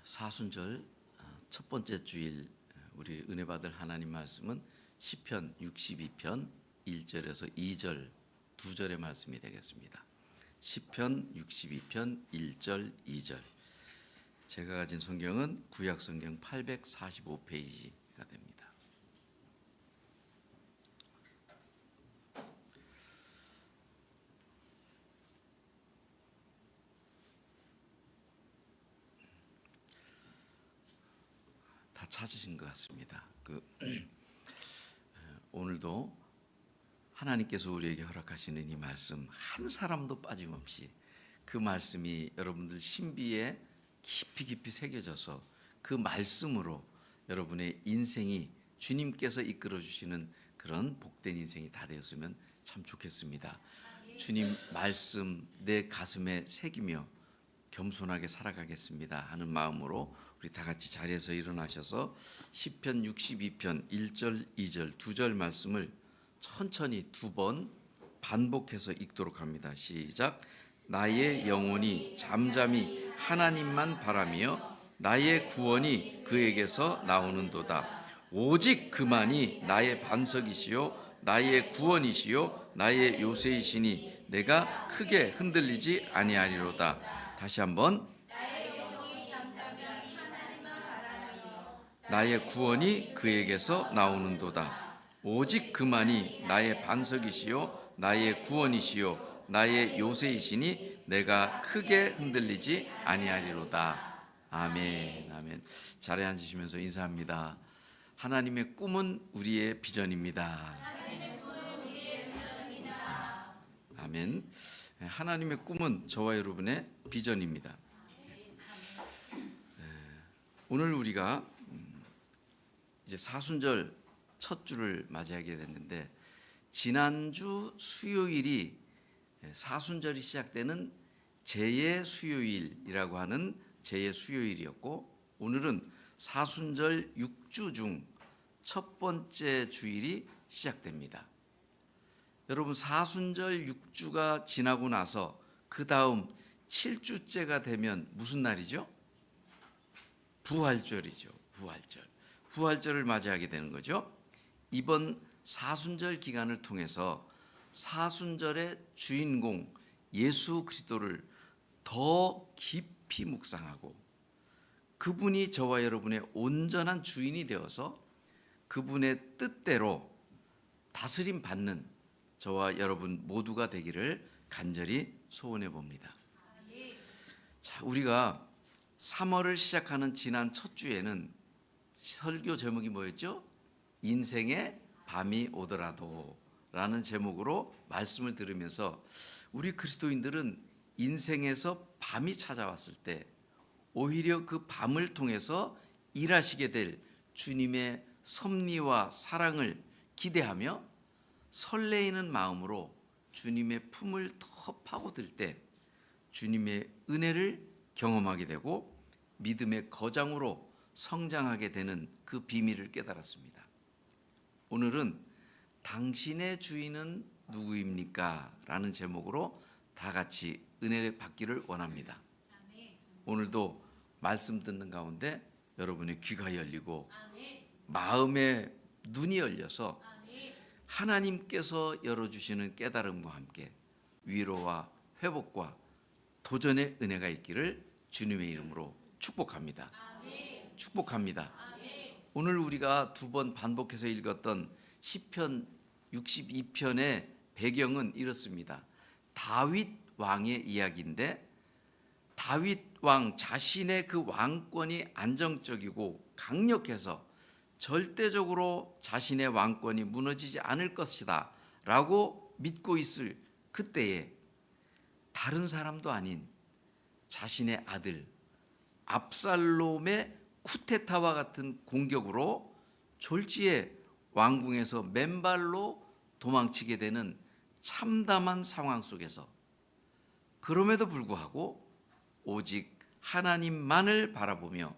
사순절 첫 번째 주일 우리 은혜 받을 하나님 말씀은 시편 62편 1절에서 2절 두 절의 말씀이 되겠습니다. 시편 62편 1절 2절. 제가 가진 성경은 구약 성경 845페이지가 됩니다. 다 찾으신 것 같습니다. 오늘도 하나님께서 우리에게 허락하시는 이 말씀 한 사람도 빠짐없이 그 말씀이 여러분들 신비에 깊이 새겨져서 그 말씀으로 여러분의 인생이 주님께서 이끌어 주시는 그런 복된 인생이 다 되었으면 참 좋겠습니다. 주님 말씀 내 가슴에 새기며 겸손하게 살아가겠습니다 하는 마음으로 우리 다 같이 자리에서 일어나셔서 시편 62편 1절 2절 두 절 말씀을 천천히 두 번 반복해서 읽도록 합니다. 시작. 나의 영혼이 잠잠히 하나님만 바라며 나의 구원이 그에게서 나오는도다. 오직 그만이 나의 반석이시요 나의 구원이시요 나의 요새이시니 내가 크게 흔들리지 아니하리로다. 다시 한번. 나의 구원이 그에게서 나오는도다. 오직 그만이 나의 반석이시요 나의 구원이시요 나의 요새이시니 내가 크게 흔들리지 아니하리로다. 아멘. 아멘. 자리에 앉으시면서 인사합니다. 하나님의 꿈은 우리의 비전입니다. 아멘. 하나님의 꿈은 저와 여러분의 비전입니다. 오늘 우리가 이제 사순절 첫 주를 맞이하게 됐는데, 지난주 수요일이 사순절이 시작되는 제의 수요일이라고 하는 제의 수요일이었고, 오늘은 사순절 6주 중 첫 번째 주일이 시작됩니다. 여러분, 사순절 6주가 지나고 나서 그 다음 7주째가 되면 무슨 날이죠? 부활절이죠. 부활절을 맞이하게 되는 거죠. 이번 사순절 기간을 통해서 사순절의 주인공 예수 그리스도를 더 깊이 묵상하고 그분이 저와 여러분의 온전한 주인이 되어서 그분의 뜻대로 다스림 받는 저와 여러분 모두가 되기를 간절히 소원해 봅니다. 자, 우리가 3월을 시작하는 지난 첫 주에는 설교 제목이 뭐였죠? 인생의 밤이 오더라도 라는 제목으로 말씀을 들으면서 우리 그리스도인들은 인생에서 밤이 찾아왔을 때 오히려 그 밤을 통해서 일하시게 될 주님의 섭리와 사랑을 기대하며 설레이는 마음으로 주님의 품을 더 파고들 때 주님의 은혜를 경험하게 되고 믿음의 거장으로 성장하게 되는 그 비밀을 깨달았습니다. 오늘은 당신의 주인은 누구입니까? 라는 제목으로 다 같이 은혜를 받기를 원합니다. 오늘도 말씀 듣는 가운데 여러분의 귀가 열리고 마음의 눈이 열려서 하나님께서 열어주시는 깨달음과 함께 위로와 회복과 도전의 은혜가 있기를 주님의 이름으로 축복합니다. 축복합니다. 오늘 우리가 두 번 반복해서 읽었던 시편 62편의 배경은 이렇습니다. 다윗 왕의 이야기인데, 다윗 왕 자신의 그 왕권이 안정적이고 강력해서 절대적으로 자신의 왕권이 무너지지 않을 것이다 라고 믿고 있을 그때에 다른 사람도 아닌 자신의 아들 압살롬의 쿠데타와 같은 공격으로 졸지에 왕궁에서 맨발로 도망치게 되는 참담한 상황 속에서 그럼에도 불구하고 오직 하나님만을 바라보며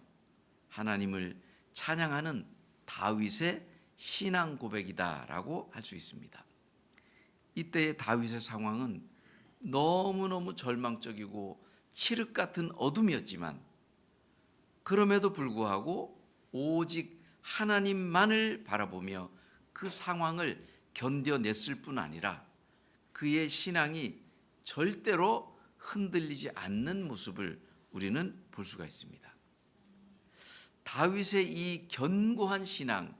하나님을 찬양하는 다윗의 신앙 고백이다라고 할 수 있습니다. 이때의 다윗의 상황은 너무너무 절망적이고 칠흑 같은 어둠이었지만 그럼에도 불구하고 오직 하나님만을 바라보며 그 상황을 견뎌냈을 뿐 아니라 그의 신앙이 절대로 흔들리지 않는 모습을 우리는 볼 수가 있습니다. 다윗의 이 견고한 신앙,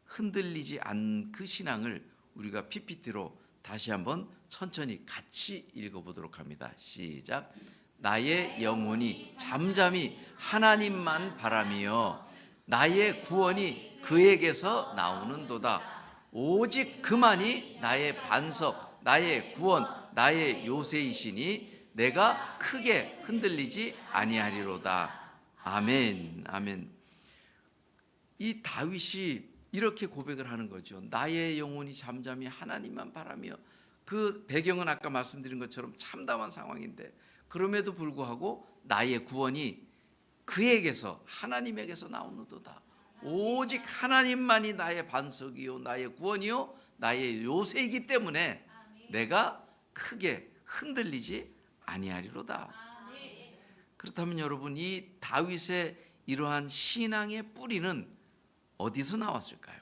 흔들리지 않은 그 신앙을 우리가 PPT로 다시 한번 천천히 같이 읽어보도록 합니다. 시작. 나의 영혼이 잠잠히 하나님만 바라며 나의 구원이 그에게서 나오는도다. 오직 그만이 나의 반석, 나의 구원, 나의 요새이시니 내가 크게 흔들리지 아니하리로다. 아멘, 아멘. 이 다윗이 이렇게 고백을 하는 거죠. 나의 영혼이 잠잠히 하나님만 바라며. 그 배경은 아까 말씀드린 것처럼 참담한 상황인데 그럼에도 불구하고 나의 구원이 그에게서 하나님에게서 나오는도다. 오직 하나님만이 나의 반석이요 나의 구원이요 나의 요새이기 때문에 내가 크게 흔들리지 아니하리로다. 그렇다면 여러분, 이 다윗의 이러한 신앙의 뿌리는 어디서 나왔을까요?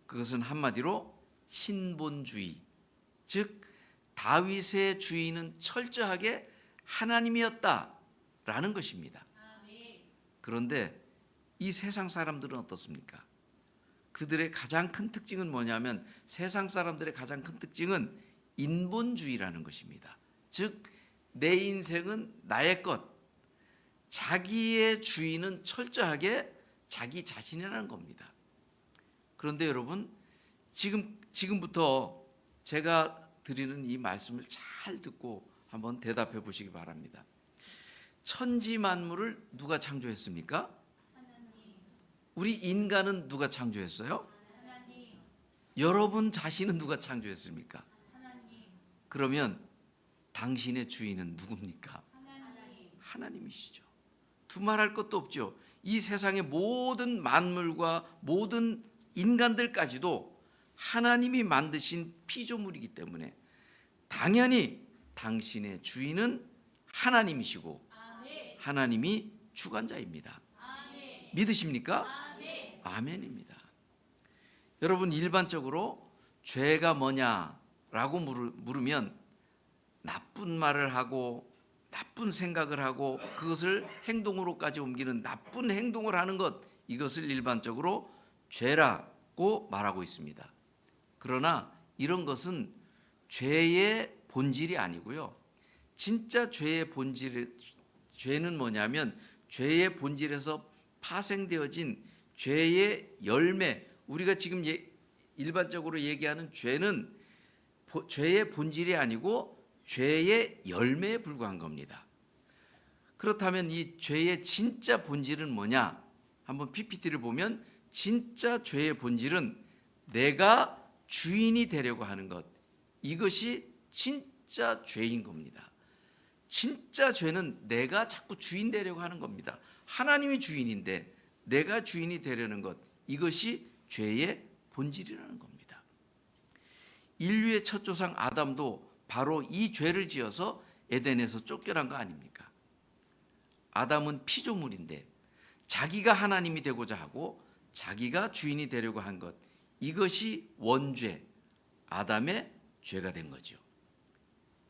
그것은 한마디로 신본주의, 즉 다윗의 주인은 철저하게 하나님이었다라는 것입니다. 그런데 이 세상 사람들은 어떻습니까? 그들의 가장 큰 특징은 뭐냐면, 세상 사람들의 가장 큰 특징은 인본주의라는 것입니다. 즉 내 인생은 나의 것, 자기의 주인은 철저하게 자기 자신이라는 겁니다. 그런데 여러분, 지금부터 제가 드리는 이 말씀을 잘 듣고 한번 대답해 보시기 바랍니다. 천지 만물을 누가 창조했습니까? 우리 인간은 누가 창조했어요? 여러분 자신은 누가 창조했습니까? 그러면 당신의 주인은 누굽니까? 하나님이시죠. 두말할 것도 없죠. 이 세상의 모든 만물과 모든 인간들까지도 하나님이 만드신 피조물이기 때문에 당연히 당신의 주인은 하나님이시고 하나님이 주관자입니다. 믿으십니까? 아멘입니다. 여러분, 일반적으로 죄가 뭐냐라고 물으면 나쁜 말을 하고 나쁜 생각을 하고 그것을 행동으로까지 옮기는 나쁜 행동을 하는 것, 이것을 일반적으로 죄라고 말하고 있습니다. 그러나 이런 것은 죄의 본질이 아니고요. 진짜 죄의 죄는 뭐냐면 죄의 본질에서 파생되어진 죄의 열매, 우리가 지금 일반적으로 얘기하는 죄는 죄의 본질이 아니고 죄의 열매에 불과한 겁니다. 그렇다면 이 죄의 진짜 본질은 뭐냐? 한번 PPT를 보면 진짜 죄의 본질은 내가 주인이 되려고 하는 것, 이것이 진짜 죄인 겁니다. 진짜 죄는 내가 자꾸 주인 되려고 하는 겁니다. 하나님이 주인인데 내가 주인이 되려는 것, 이것이 죄의 본질이라는 겁니다. 인류의 첫 조상 아담도 바로 이 죄를 지어서 에덴에서 쫓겨난 거 아닙니까? 아담은 피조물인데 자기가 하나님이 되고자 하고 자기가 주인이 되려고 한 것, 이것이 원죄, 아담의 죄가 된 거죠.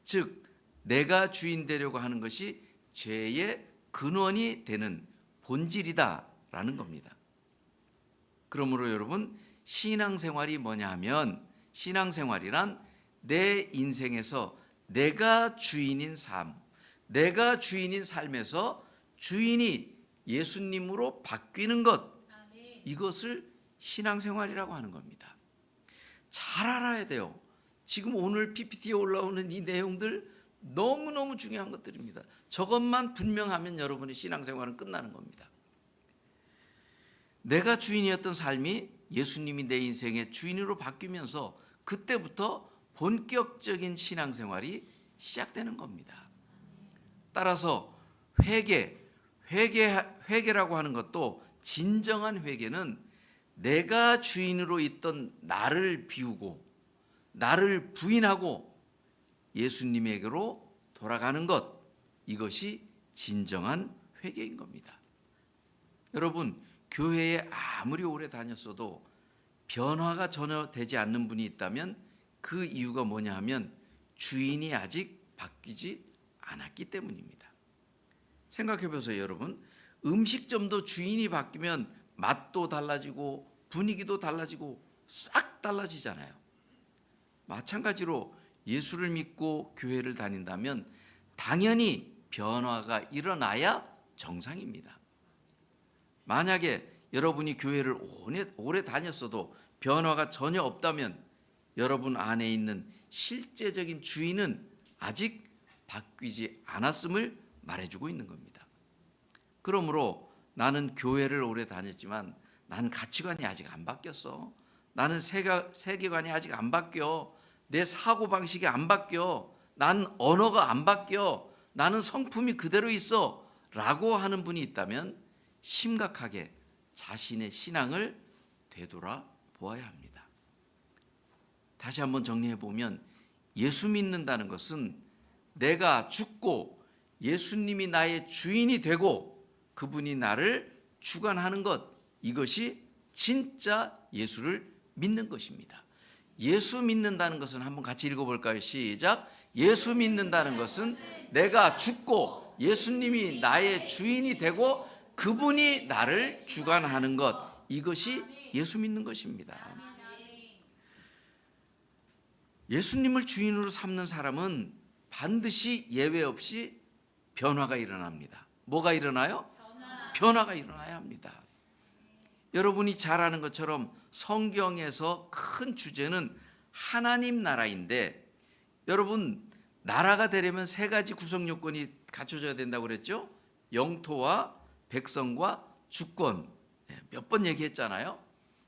즉 내가 주인 되려고 하는 것이 죄의 근원이 되는 본질이다라는 겁니다. 그러므로 여러분, 신앙생활이 뭐냐 하면, 신앙생활이란 내 인생에서 내가 주인인 삶, 내가 주인인 삶에서 주인이 예수님으로 바뀌는 것, 이것을 신앙생활이라고 하는 겁니다. 잘 알아야 돼요. 지금 오늘 PPT에 올라오는 이 내용들 너무너무 중요한 것들입니다. 저것만 분명하면 여러분의 신앙생활은 끝나는 겁니다. 내가 주인이었던 삶이 예수님이 내 인생의 주인으로 바뀌면서 그때부터 본격적인 신앙생활이 시작되는 겁니다. 따라서 회개라고 하는 것도 진정한 회개는 내가 주인으로 있던 나를 비우고 나를 부인하고 예수님에게로 돌아가는 것, 이것이 진정한 회개인 겁니다. 여러분, 교회에 아무리 오래 다녔어도 변화가 전혀 되지 않는 분이 있다면 그 이유가 뭐냐 하면 주인이 아직 바뀌지 않았기 때문입니다. 생각해 보세요, 여러분. 음식점도 주인이 바뀌면 맛도 달라지고 분위기도 달라지고 싹 달라지잖아요. 마찬가지로 예수를 믿고 교회를 다닌다면 당연히 변화가 일어나야 정상입니다. 만약에 여러분이 교회를 오래 다녔어도 변화가 전혀 없다면 여러분 안에 있는 실제적인 주인은 아직 바뀌지 않았음을 말해주고 있는 겁니다. 그러므로 나는 교회를 오래 다녔지만 난 가치관이 아직 안 바뀌었어. 나는 세계관이 아직 안 바뀌어. 내 사고방식이 안 바뀌어. 난 언어가 안 바뀌어. 나는 성품이 그대로 있어. 라고 하는 분이 있다면 심각하게 자신의 신앙을 되돌아 보아야 합니다. 다시 한번 정리해 보면 예수 믿는다는 것은 내가 죽고 예수님이 나의 주인이 되고 그분이 나를 주관하는 것, 이것이 진짜 예수를 믿는 것입니다. 예수 믿는다는 것은 한번 같이 읽어볼까요? 시작. 예수 믿는다는 것은 내가 죽고 예수님이 나의 주인이 되고 그분이 나를 주관하는 것, 이것이 예수 믿는 것입니다. 예수님을 주인으로 삼는 사람은 반드시 예외 없이 변화가 일어납니다. 뭐가 일어나요? 변화가 일어나야 합니다. 여러분이 잘 아는 것처럼 성경에서 큰 주제는 하나님 나라인데, 여러분 나라가 되려면 세 가지 구성 요건이 갖춰져야 된다고 그랬죠? 영토와 백성과 주권, 몇 번 얘기했잖아요.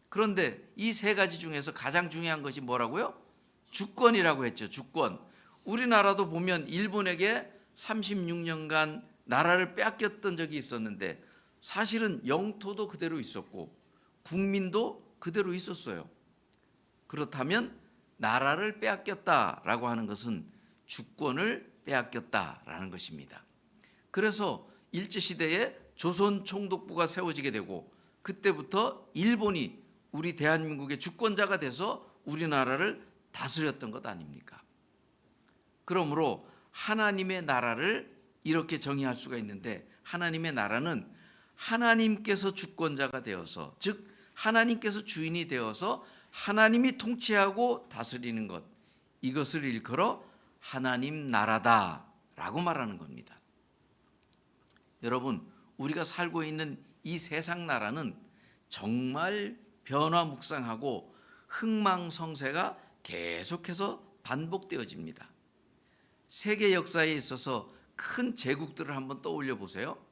그런데 이 세 가지 중에서 가장 중요한 것이 뭐라고요? 주권이라고 했죠. 주권. 우리나라도 보면 일본에게 36년간 나라를 빼앗겼던 적이 있었는데 사실은 영토도 그대로 있었고 국민도 그대로 있었어요. 그렇다면 나라를 빼앗겼다라고 하는 것은 주권을 빼앗겼다라는 것입니다. 그래서 일제시대에 조선 총독부가 세워지게 되고 그때부터 일본이 우리 대한민국의 주권자가 돼서 우리나라를 다스렸던 것 아닙니까? 그러므로 하나님의 나라를 이렇게 정의할 수가 있는데, 하나님의 나라는 하나님께서 주권자가 되어서, 즉 하나님께서 주인이 되어서 하나님이 통치하고 다스리는 것, 이것을 일컬어 하나님 나라다라고 말하는 겁니다. 여러분, 우리가 살고 있는 이 세상 나라는 정말 변화묵상하고 흥망성쇠가 계속해서 반복되어집니다. 세계 역사에 있어서 큰 제국들을 한번 떠올려 보세요.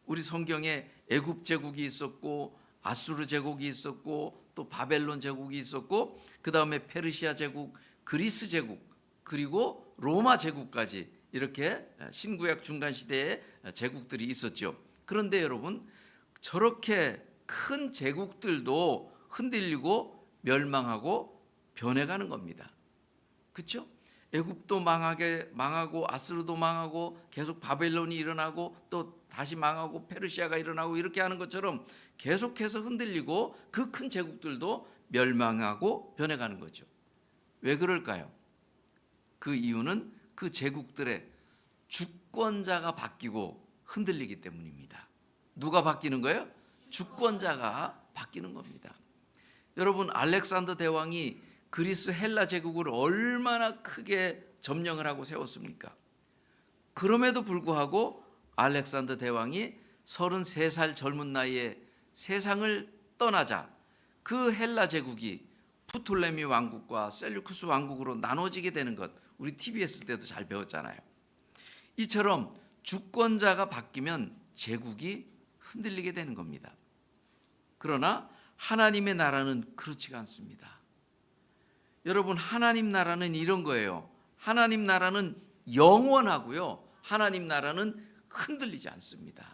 우리 성경에 애굽 제국이 있었고 아수르 제국이 있었고 또 바벨론 제국이 있었고 그 다음에 페르시아 제국, 그리스 제국, 그리고 로마 제국까지 이렇게 신구약 중간 시대에 제국들이 있었죠. 그런데 여러분, 저렇게 큰 제국들도 흔들리고 멸망하고 변해가는 겁니다. 그렇죠? 애굽도 망하고 아수르도 망하고 계속 바벨론이 일어나고 또 다시 망하고 페르시아가 일어나고 이렇게 하는 것처럼 계속해서 흔들리고 그 큰 제국들도 멸망하고 변해가는 거죠. 왜 그럴까요? 그 이유는 그 제국들의 주권자가 바뀌고 흔들리기 때문입니다. 누가 바뀌는 거예요? 주권자가 바뀌는 겁니다. 여러분, 알렉산더 대왕이 그리스 헬라 제국을 얼마나 크게 점령을 하고 세웠습니까? 그럼에도 불구하고 알렉산더 대왕이 33살 젊은 나이에 세상을 떠나자 그 헬라 제국이 프톨레미 왕국과 셀류쿠스 왕국으로 나눠지게 되는 것, 우리 TBS 때도 잘 배웠잖아요. 이처럼 주권자가 바뀌면 제국이 흔들리게 되는 겁니다. 그러나 하나님의 나라는 그렇지가 않습니다. 여러분, 하나님 나라는 이런 거예요. 하나님 나라는 영원하고요. 하나님 나라는 흔들리지 않습니다.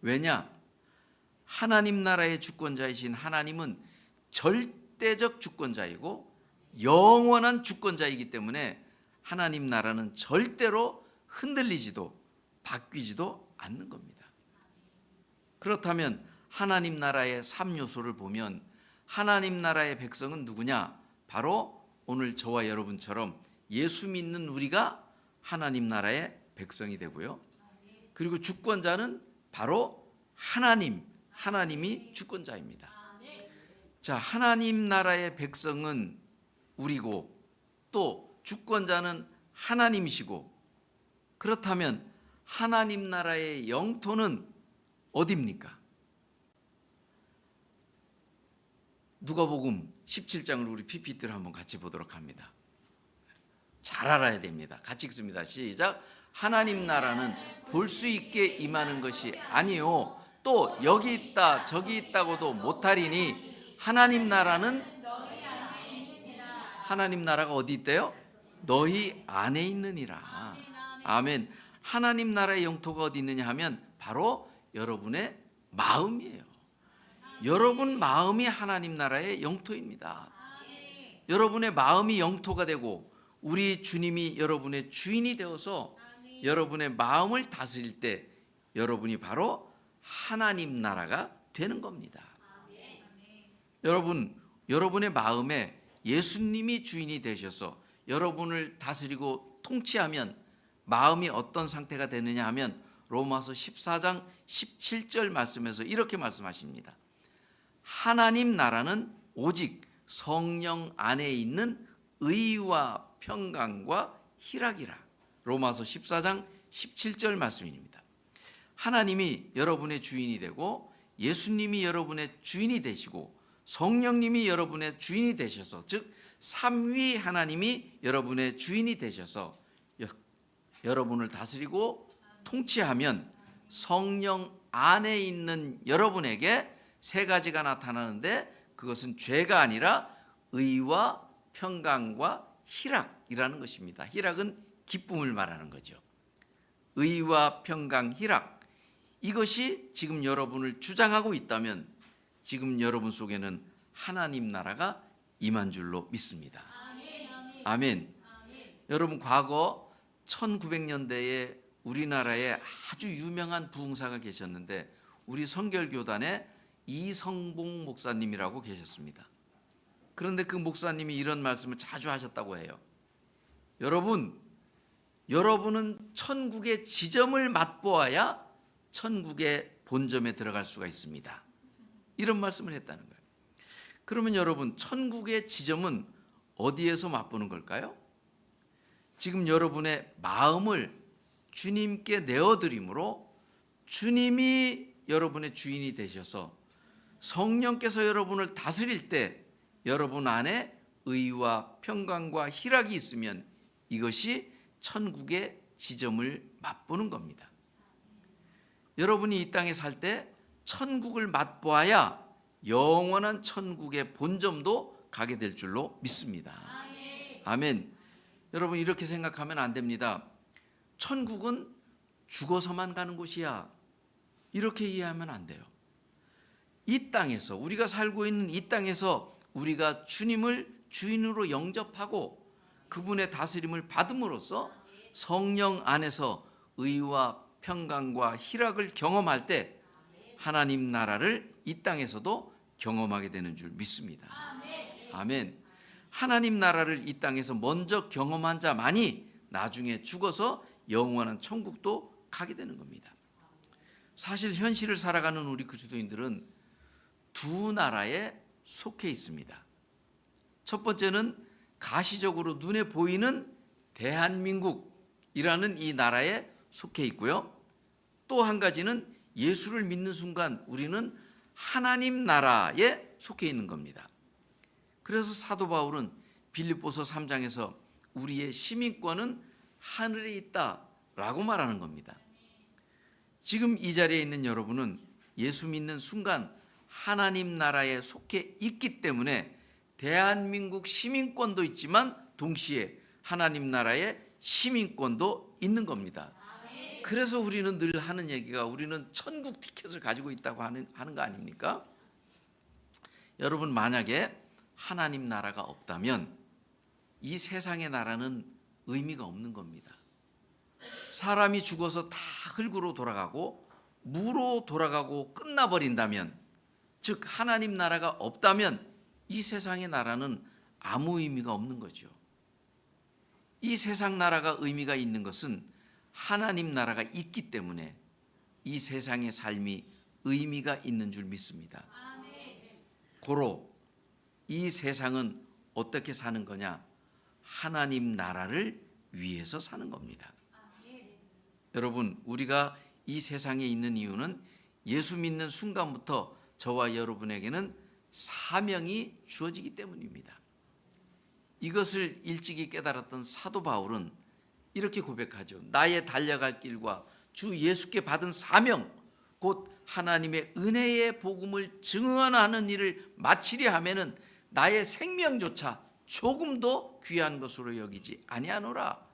왜냐? 하나님 나라의 주권자이신 하나님은 절대적 주권자이고 영원한 주권자이기 때문에 하나님 나라는 절대로 흔들리지도 바뀌지도 않는 겁니다. 그렇다면 하나님 나라의 3요소를 보면 하나님 나라의 백성은 누구냐? 바로 오늘 저와 여러분처럼 예수 믿는 우리가 하나님 나라의 백성이 되고요. 그리고 주권자는 바로 하나님이 주권자입니다. 자, 하나님 나라의 백성은 우리고 또 주권자는 하나님이시고, 그렇다면 하나님 나라의 영토는 어디입니까? 누가복음 17장을 우리 PPT를 한번 같이 보도록 합니다. 잘 알아야 됩니다. 같이 읽습니다. 시작. 하나님 나라는 볼 수 있게 임하는 것이 아니요 또 여기 있다 저기 있다고도 못하리니 하나님 나라는 하나님 나라가 어디 있대요? 너희 안에 있느니라. 아멘. 하나님 나라의 영토가 어디 있느냐 하면 바로 여러분의 마음이에요. 여러분 마음이 하나님 나라의 영토입니다. 여러분의 마음이 영토가 되고 우리 주님이 여러분의 주인이 되어서 여러분의 마음을 다스릴 때 여러분이 바로 하나님 나라가 되는 겁니다. 여러분의 마음에 예수님이 주인이 되셔서 여러분을 다스리고 통치하면 마음이 어떤 상태가 되느냐 하면 로마서 14장 17절 말씀에서 이렇게 말씀하십니다. 하나님 나라는 오직 성령 안에 있는 의와 평강과 희락이라. 로마서 14장 17절 말씀입니다. 하나님이 여러분의 주인이 되고 예수님이 여러분의 주인이 되시고 성령님이 여러분의 주인이 되셔서, 즉 삼위 하나님이 여러분의 주인이 되셔서 여러분을 다스리고 통치하면 성령 안에 있는 여러분에게 세 가지가 나타나는데 그것은 죄가 아니라 의와 평강과 희락이라는 것입니다. 희락은 기쁨을 말하는 거죠. 의와 평강, 희락, 이것이 지금 여러분을 주장하고 있다면 지금 여러분 속에는 하나님 나라가 임한 줄로 믿습니다. 아멘. 여러분, 과거 1900년대에 우리나라에 아주 유명한 부흥사가 계셨는데 우리 성결교단에 이성봉 목사님이라고 계셨습니다. 그런데 그 목사님이 이런 말씀을 자주 하셨다고 해요. 여러분은 천국의 지점을 맛보아야 천국의 본점에 들어갈 수가 있습니다. 이런 말씀을 했다는 거예요. 그러면 여러분, 천국의 지점은 어디에서 맛보는 걸까요? 지금 여러분의 마음을 주님께 내어드림으로 주님이 여러분의 주인이 되셔서 성령께서 여러분을 다스릴 때 여러분 안에 의와 평강과 희락이 있으면 이것이 천국의 지점을 맛보는 겁니다. 여러분이 이 땅에 살 때 천국을 맛보아야 영원한 천국의 본점도 가게 될 줄로 믿습니다. 아멘. 여러분, 이렇게 생각하면 안 됩니다. 천국은 죽어서만 가는 곳이야, 이렇게 이해하면 안 돼요. 이 땅에서, 우리가 살고 있는 이 땅에서 우리가 주님을 주인으로 영접하고 그분의 다스림을 받음으로써 성령 안에서 의와 평강과 희락을 경험할 때 하나님 나라를 이 땅에서도 경험하게 되는 줄 믿습니다. 아멘. 하나님 나라를 이 땅에서 먼저 경험한 자만이 나중에 죽어서 영원한 천국도 가게 되는 겁니다. 사실 현실을 살아가는 우리 그리스도인들은 두 나라에 속해 있습니다. 첫 번째는 가시적으로 눈에 보이는 대한민국이라는 이 나라에 속해 있고요. 또 한 가지는 예수를 믿는 순간 우리는 하나님 나라에 속해 있는 겁니다. 그래서 사도 바울은 빌립보서 3장에서 우리의 시민권은 하늘에 있다라고 말하는 겁니다. 지금 이 자리에 있는 여러분은 예수 믿는 순간 하나님 나라에 속해 있기 때문에 대한민국 시민권도 있지만 동시에 하나님 나라의 시민권도 있는 겁니다. 그래서 우리는 늘 하는 얘기가 우리는 천국 티켓을 가지고 있다고 하는 거 아닙니까? 여러분, 만약에 하나님 나라가 없다면 이 세상의 나라는 의미가 없는 겁니다. 사람이 죽어서 다 흙으로 돌아가고 무로 돌아가고 끝나버린다면, 즉 하나님 나라가 없다면 이 세상의 나라는 아무 의미가 없는 거죠. 이 세상 나라가 의미가 있는 것은 하나님 나라가 있기 때문에 이 세상의 삶이 의미가 있는 줄 믿습니다. 고로 이 세상은 어떻게 사는 거냐? 하나님 나라를 위해서 사는 겁니다. 여러분, 우리가 이 세상에 있는 이유는 예수 믿는 순간부터 저와 여러분에게는 사명이 주어지기 때문입니다. 이것을 일찍이 깨달았던 사도 바울은 이렇게 고백하죠. 나의 달려갈 길과 주 예수께 받은 사명, 곧 하나님의 은혜의 복음을 증언하는 일을 마치려 하면은 나의 생명조차 조금도 귀한 것으로 여기지 아니하노라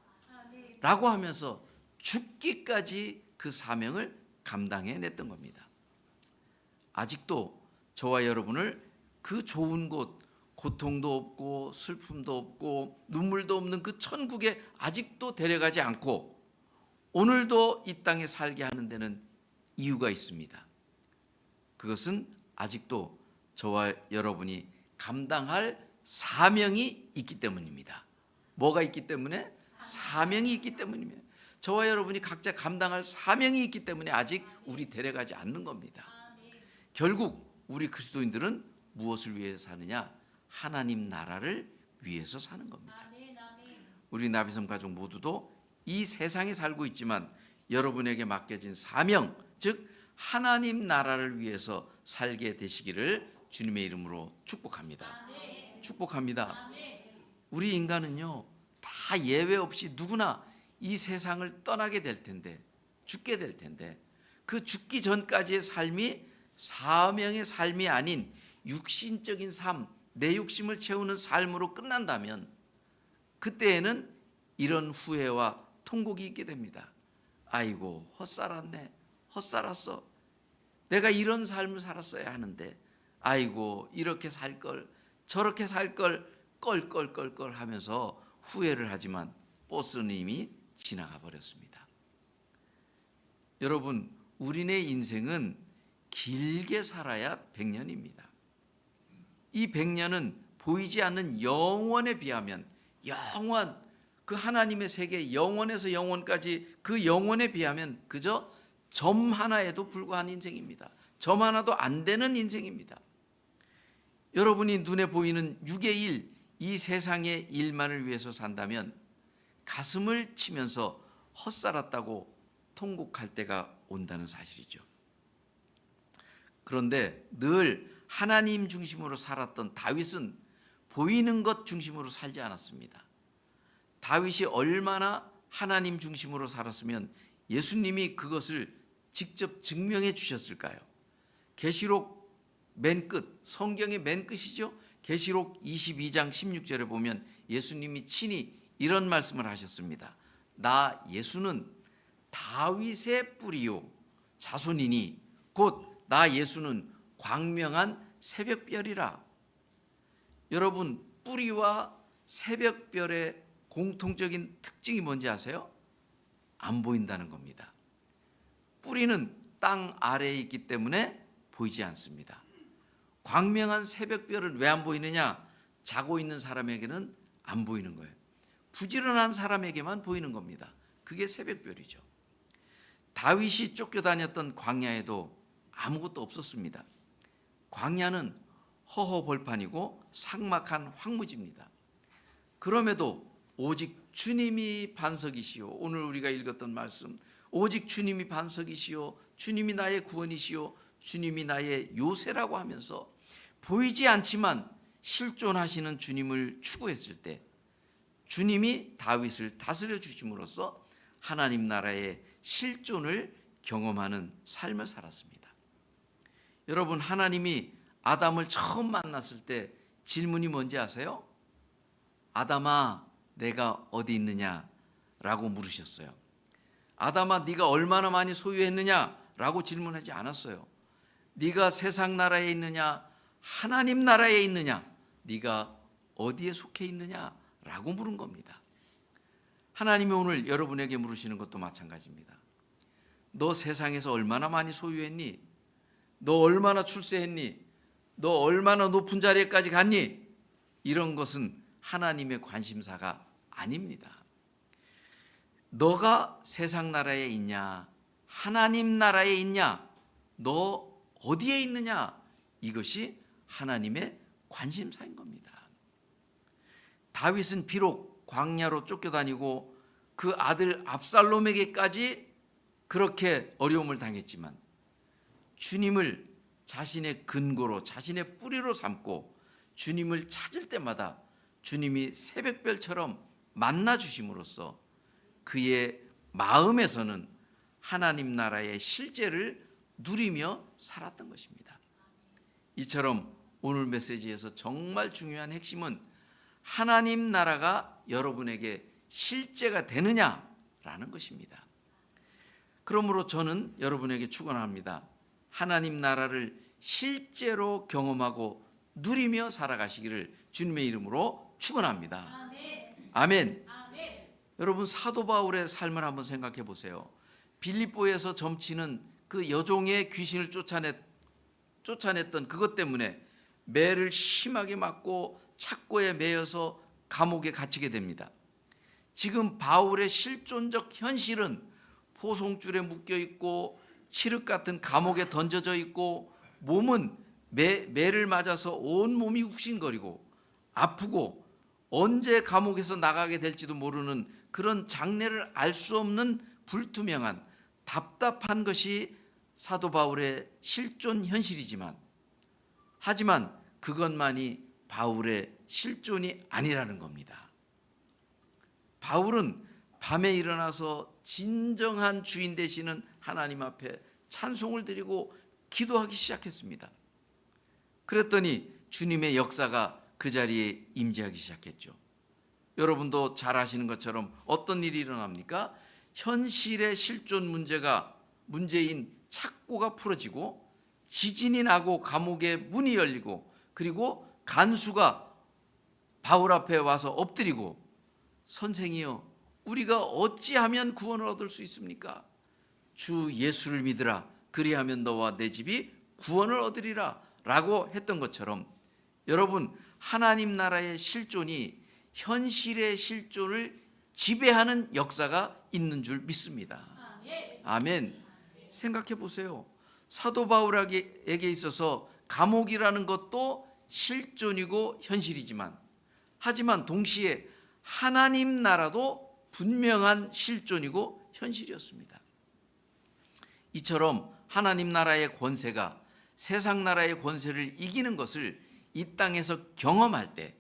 라고 하면서 죽기까지 그 사명을 감당해냈던 겁니다. 아직도 저와 여러분을 그 좋은 곳, 고통도 없고 슬픔도 없고 눈물도 없는 그 천국에 아직도 데려가지 않고 오늘도 이 땅에 살게 하는 데는 이유가 있습니다. 그것은 아직도 저와 여러분이 감당할 사명이 있기 때문입니다. 뭐가 있기 때문에? 사명이 있기 때문입니다. 저와 여러분이 각자 감당할 사명이 있기 때문에 아직 우리 데려가지 않는 겁니다. 결국 우리 그리스도인들은 무엇을 위해서 사느냐? 하나님 나라를 위해서 사는 겁니다. 우리 나비섬 가족 모두도 이 세상에 살고 있지만 여러분에게 맡겨진 사명, 즉 하나님 나라를 위해서 살게 되시기를 주님의 이름으로 축복합니다. 축복합니다. 우리 인간은요, 다 예외 없이 누구나 이 세상을 떠나게 될 텐데, 죽게 될 텐데, 그 죽기 전까지의 삶이 사명의 삶이 아닌 육신적인 삶, 내 욕심을 채우는 삶으로 끝난다면 그때에는 이런 후회와 통곡이 있게 됩니다. 아이고, 헛살았네, 헛살았어. 내가 이런 삶을 살았어야 하는데, 아이고, 이렇게 살 걸, 저렇게 살 걸, 껄껄껄껄 하면서 후회를 하지만 버스는 이미 지나가 버렸습니다. 여러분, 우리네 인생은 길게 살아야 100년입니다. 이 100년은 보이지 않는 영원에 비하면, 영원, 그 하나님의 세계 영원에서 영원까지 그 영원에 비하면 그저 점 하나에도 불과한 인생입니다. 점 하나도 안 되는 인생입니다. 여러분이 눈에 보이는 6의 1, 이 세상의 일만을 위해서 산다면 가슴을 치면서 헛살았다고 통곡할 때가 온다는 사실이죠. 그런데 늘 하나님 중심으로 살았던 다윗은 보이는 것 중심으로 살지 않았습니다. 다윗이 얼마나 하나님 중심으로 살았으면 예수님이 그것을 직접 증명해 주셨을까요? 계시록 맨 끝, 성경의 맨 끝이죠. 계시록 22장 16절에 보면 예수님이 친히 이런 말씀을 하셨습니다. 나 예수는 다윗의 뿌리요 자손이니 곧 나 예수는 광명한 새벽별이라. 여러분, 뿌리와 새벽별의 공통적인 특징이 뭔지 아세요? 안 보인다는 겁니다. 뿌리는 땅 아래에 있기 때문에 보이지 않습니다. 광명한 새벽별은 왜 안 보이느냐? 자고 있는 사람에게는 안 보이는 거예요. 부지런한 사람에게만 보이는 겁니다. 그게 새벽별이죠. 다윗이 쫓겨다녔던 광야에도 아무것도 없었습니다. 광야는 허허벌판이고 삭막한 황무지입니다. 그럼에도 오직 주님이 반석이시오. 오늘 우리가 읽었던 말씀, 오직 주님이 반석이시오, 주님이 나의 구원이시오, 주님이 나의 요새라고 하면서 보이지 않지만 실존하시는 주님을 추구했을 때 주님이 다윗을 다스려 주심으로써 하나님 나라의 실존을 경험하는 삶을 살았습니다. 여러분, 하나님이 아담을 처음 만났을 때 질문이 뭔지 아세요? 아담아, 내가 어디 있느냐? 라고 물으셨어요. 아담아, 네가 얼마나 많이 소유했느냐? 라고 질문하지 않았어요. 네가 세상 나라에 있느냐? 하나님 나라에 있느냐? 네가 어디에 속해 있느냐? 라고 물은 겁니다. 하나님이 오늘 여러분에게 물으시는 것도 마찬가지입니다. 너 세상에서 얼마나 많이 소유했니? 너 얼마나 출세했니? 너 얼마나 높은 자리에까지 갔니? 이런 것은 하나님의 관심사가 아닙니다. 너가 세상 나라에 있냐? 하나님 나라에 있냐? 너 어디에 있느냐? 이것이 하나님의 관심사인 겁니다. 다윗은 비록 광야로 쫓겨다니고 그 아들 압살롬에게까지 그렇게 어려움을 당했지만 주님을 자신의 근거로, 자신의 뿌리로 삼고 주님을 찾을 때마다 주님이 새벽별처럼 만나 주심으로써 그의 마음에서는 하나님 나라의 실제를 누리며 살았던 것입니다. 이처럼 오늘 메시지에서 정말 중요한 핵심은 하나님 나라가 여러분에게 실제가 되느냐라는 것입니다. 그러므로 저는 여러분에게 축원합니다. 하나님 나라를 실제로 경험하고 누리며 살아가시기를 주님의 이름으로 축원합니다. 아멘. 여러분, 사도 바울의 삶을 한번 생각해 보세요. 빌립보에서 점치는 그 여종의 귀신을 쫓아냈던 그것 때문에 매를 심하게 맞고 착고에 매여서 감옥에 갇히게 됩니다. 지금 바울의 실존적 현실은 포송줄에 묶여 있고 칠흑 같은 감옥에 던져져 있고 몸은 매를 맞아서 온 몸이 욱신거리고 아프고 언제 감옥에서 나가게 될지도 모르는 그런 장래를 알 수 없는 불투명한 답답한 것이 사도 바울의 실존 현실이지만, 하지만 그것만이 바울의 실존이 아니라는 겁니다. 바울은 밤에 일어나서 진정한 주인 되시는 하나님 앞에 찬송을 드리고 기도하기 시작했습니다. 그랬더니 주님의 역사가 그 자리에 임재하기 시작했죠. 여러분도 잘 아시는 것처럼 어떤 일이 일어납니까? 현실의 실존 문제인 착고가 풀어지고 지진이 나고 감옥의 문이 열리고 그리고 간수가 바울 앞에 와서 엎드리고 선생이여, 우리가 어찌하면 구원을 얻을 수 있습니까? 주 예수를 믿으라. 그리하면 너와 내 집이 구원을 얻으리라 라고 했던 것처럼 여러분, 하나님 나라의 실존이 현실의 실존을 지배하는 역사가 있는 줄 믿습니다. 아멘. 생각해 보세요. 사도 바울에게 있어서 감옥이라는 것도 실존이고 현실이지만, 하지만 동시에 하나님 나라도 분명한 실존이고 현실이었습니다. 이처럼 하나님 나라의 권세가 세상 나라의 권세를 이기는 것을 이 땅에서 경험할 때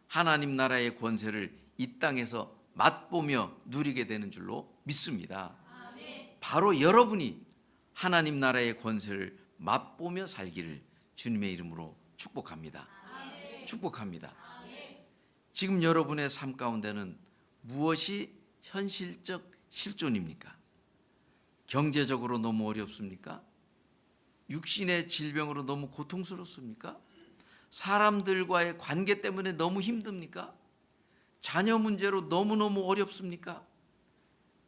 하나님 나라의 권세를 이 땅에서 맛보며 누리게 되는 줄로 믿습니다. 바로 여러분이 하나님 나라의 권세를 맛보며 살기를 주님의 이름으로 축복합니다. 축복합니다. 지금 여러분의 삶 가운데는 무엇이 현실적 실존입니까? 경제적으로 너무 어렵습니까? 육신의 질병으로 너무 고통스럽습니까? 사람들과의 관계 때문에 너무 힘듭니까? 자녀 문제로 너무너무 어렵습니까?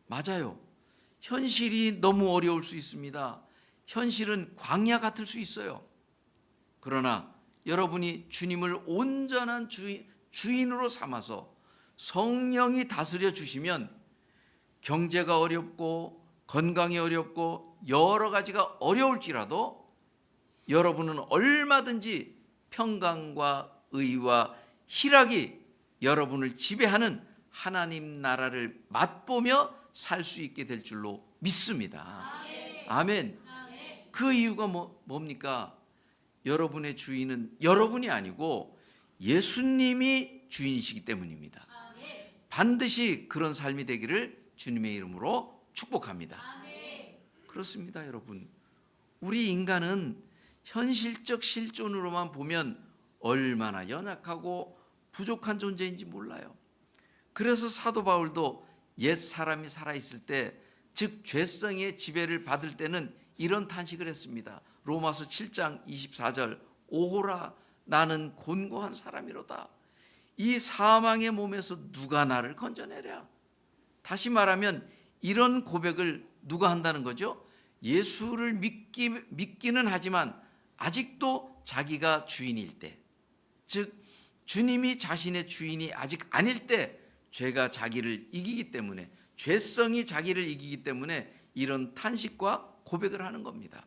맞아요. 현실이 너무 어려울 수 있습니다. 현실은 광야 같을 수 있어요. 그러나 여러분이 주님을 온전한 주인으로 삼아서 성령이 다스려 주시면 경제가 어렵고 건강이 어렵고 여러 가지가 어려울지라도 여러분은 얼마든지 평강과 의와 희락이 여러분을 지배하는 하나님 나라를 맛보며 살 수 있게 될 줄로 믿습니다. 아멘. 그 이유가 뭡니까? 여러분의 주인은 여러분이 아니고 예수님이 주인이시기 때문입니다. 반드시 그런 삶이 되기를 주님의 이름으로 축복합니다. 그렇습니다, 여러분. 우리 인간은 현실적 실존으로만 보면 얼마나 연약하고 부족한 존재인지 몰라요. 그래서 사도 바울도 옛 사람이 살아있을 때, 즉 죄성의 지배를 받을 때는 이런 탄식을 했습니다. 로마서 7장 24절, 오호라 나는 곤고한 사람이로다. 이 사망의 몸에서 누가 나를 건져내랴. 다시 말하면 이런 고백을 누가 한다는 거죠? 예수를 믿기는 하지만 아직도 자기가 주인일 때, 즉 주님이 자신의 주인이 아직 아닐 때 죄가 자기를 이기기 때문에, 죄성이 자기를 이기기 때문에 이런 탄식과 고백을 하는 겁니다.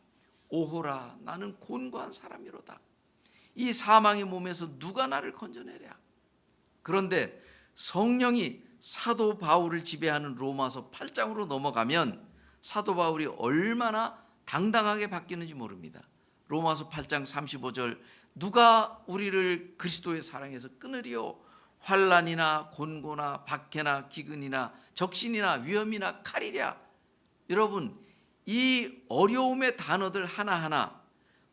오호라 나는 곤고한 사람이로다. 이 사망의 몸에서 누가 나를 건져내랴. 그런데 성령이 사도 바울을 지배하는 로마서 8장으로 넘어가면 사도 바울이 얼마나 당당하게 바뀌는지 모릅니다. 로마서 8장 35절, 누가 우리를 그리스도의 사랑에서 끊으리요? 환난이나 곤고나 박해나 기근이나 적신이나 위험이나 칼이랴. 여러분, 이 어려움의 단어들 하나하나,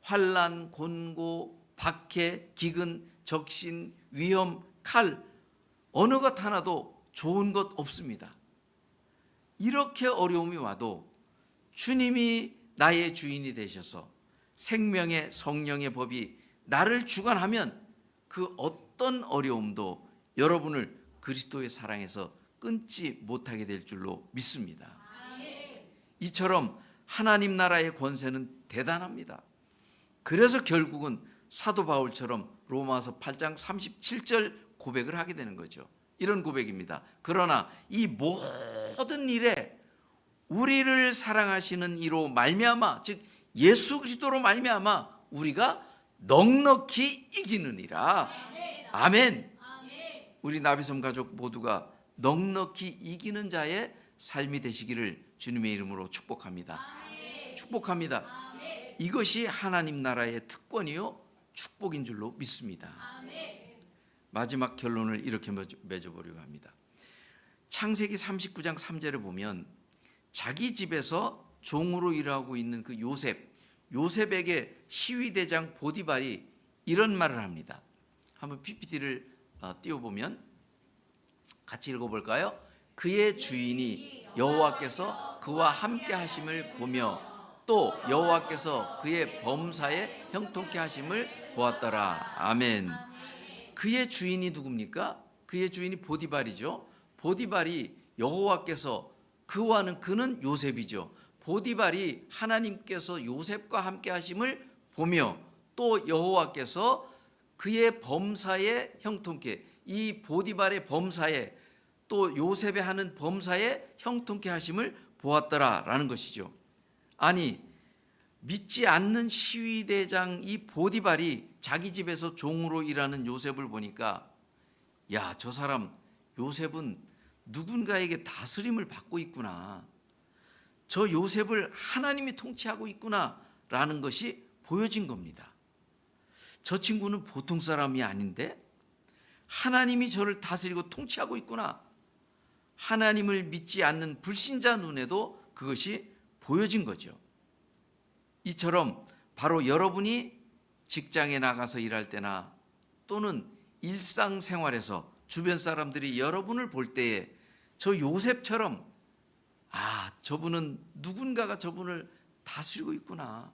환난, 곤고, 박해, 기근, 적신, 위험, 칼, 어느 것 하나도 좋은 것 없습니다. 이렇게 어려움이 와도 주님이 나의 주인이 되셔서 생명의 성령의 법이 나를 주관하면 그 어떤 어려움도 여러분을 그리스도의 사랑에서 끊지 못하게 될 줄로 믿습니다. 이처럼 하나님 나라의 권세는 대단합니다. 그래서 결국은 사도 바울처럼 로마서 8장 37절 고백을 하게 되는 거죠. 이런 고백입니다. 그러나 이 모든 일에 우리를 사랑하시는 이로 말미암아, 즉 예수 그리스도로 말미암아 우리가 넉넉히 이기느니라. 아멘. 우리 나비섬 가족 모두가 넉넉히 이기는 자의 삶이 되시기를 주님의 이름으로 축복합니다. 축복합니다. 이것이 하나님 나라의 특권이요 축복인 줄로 믿습니다. 마지막 결론을 이렇게 맺어보려고 합니다. 창세기 39장 3절에 보면 자기 집에서 종으로 일하고 있는 그 요셉에게 시위대장 보디발이 이런 말을 합니다. 한번 PPT를 띄워보면 같이 읽어볼까요? 그의 주인이 여호와께서 그와 함께 하심을 보며 또 여호와께서 그의 범사에 형통케 하심을 보았더라. 아멘. 그의 주인이 누굽니까? 그의 주인이 보디발이죠. 보디발이 여호와께서, 그는 요셉이죠. 보디발이 하나님께서 요셉과 함께 하심을 보며 또 여호와께서 그의 범사에 형통케, 이 보디발의 범사에 또 요셉의 하는 범사에 형통케 하심을 보았더라라는 것이죠. 아니, 믿지 않는 시위대장 이 보디발이 자기 집에서 종으로 일하는 요셉을 보니까, 야, 저 사람 요셉은 누군가에게 다스림을 받고 있구나, 저 요셉을 하나님이 통치하고 있구나라는 것이 보여진 겁니다. 저 친구는 보통 사람이 아닌데 하나님이 저를 다스리고 통치하고 있구나. 하나님을 믿지 않는 불신자 눈에도 그것이 보여진 거죠. 이처럼 바로 여러분이 직장에 나가서 일할 때나 또는 일상생활에서 주변 사람들이 여러분을 볼 때에 저 요셉처럼, 저분은 누군가가 저분을 다스리고 있구나,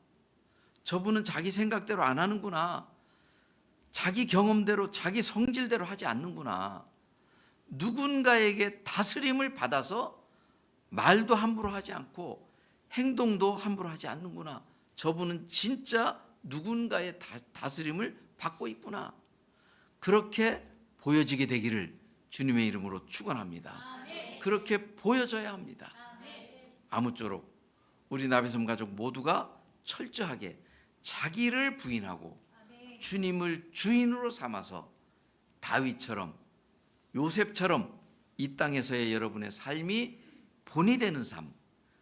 저분은 자기 생각대로 안 하는구나, 자기 경험대로 자기 성질대로 하지 않는구나, 누군가에게 다스림을 받아서 말도 함부로 하지 않고 행동도 함부로 하지 않는구나, 저분은 진짜 누군가의 다스림을 받고 있구나, 그렇게 보여지게 되기를 주님의 이름으로 축원합니다. 그렇게 보여져야 합니다. 아무쪼록 우리 나비섬 가족 모두가 철저하게 자기를 부인하고 주님을 주인으로 삼아서 다윗처럼, 요셉처럼 이 땅에서의 여러분의 삶이 본이 되는 삶,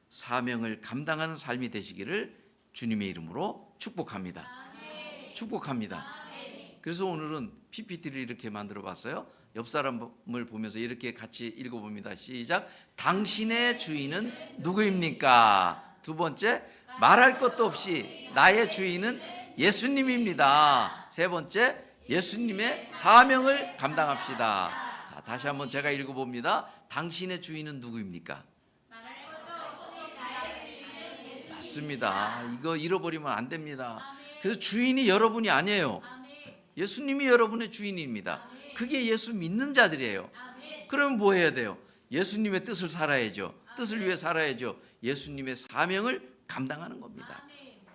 사명을 감당하는 삶이 되시기를 주님의 이름으로 축복합니다. 축복합니다. 그래서 오늘은 PPT를 이렇게 만들어 봤어요. 옆 사람을 보면서 이렇게 같이 읽어봅니다. 시작. 당신의 주인은 누구입니까? 두 번째, 말할 것도 없이 나의 주인은 예수님입니다. 세 번째, 예수님의 사명을 감당합시다. 자, 다시 한번 제가 읽어봅니다. 당신의 주인은 누구입니까? 맞습니다. 이거 잃어버리면 안 됩니다. 그래서 주인이 여러분이 아니에요. 예수님이 여러분의 주인입니다. 그게 예수 믿는 자들이에요. 그러면 뭐 해야 돼요? 예수님의 뜻을 살아야죠. 뜻을 위해 살아야죠. 예수님의 사명을 감당하는 겁니다.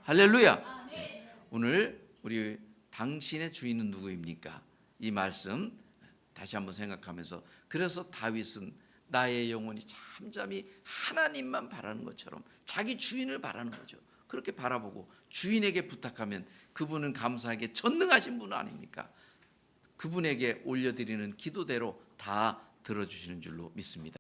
할렐루야. 오늘 우리 당신의 주인은 누구입니까? 이 말씀 다시 한번 생각하면서, 그래서 다윗은 나의 영혼이 잠잠히 하나님만 바라는 것처럼 자기 주인을 바라는 거죠. 그렇게 바라보고 주인에게 부탁하면 그분은 감사하게 전능하신 분 아닙니까? 그분에게 올려드리는 기도대로 다 들어주시는 줄로 믿습니다.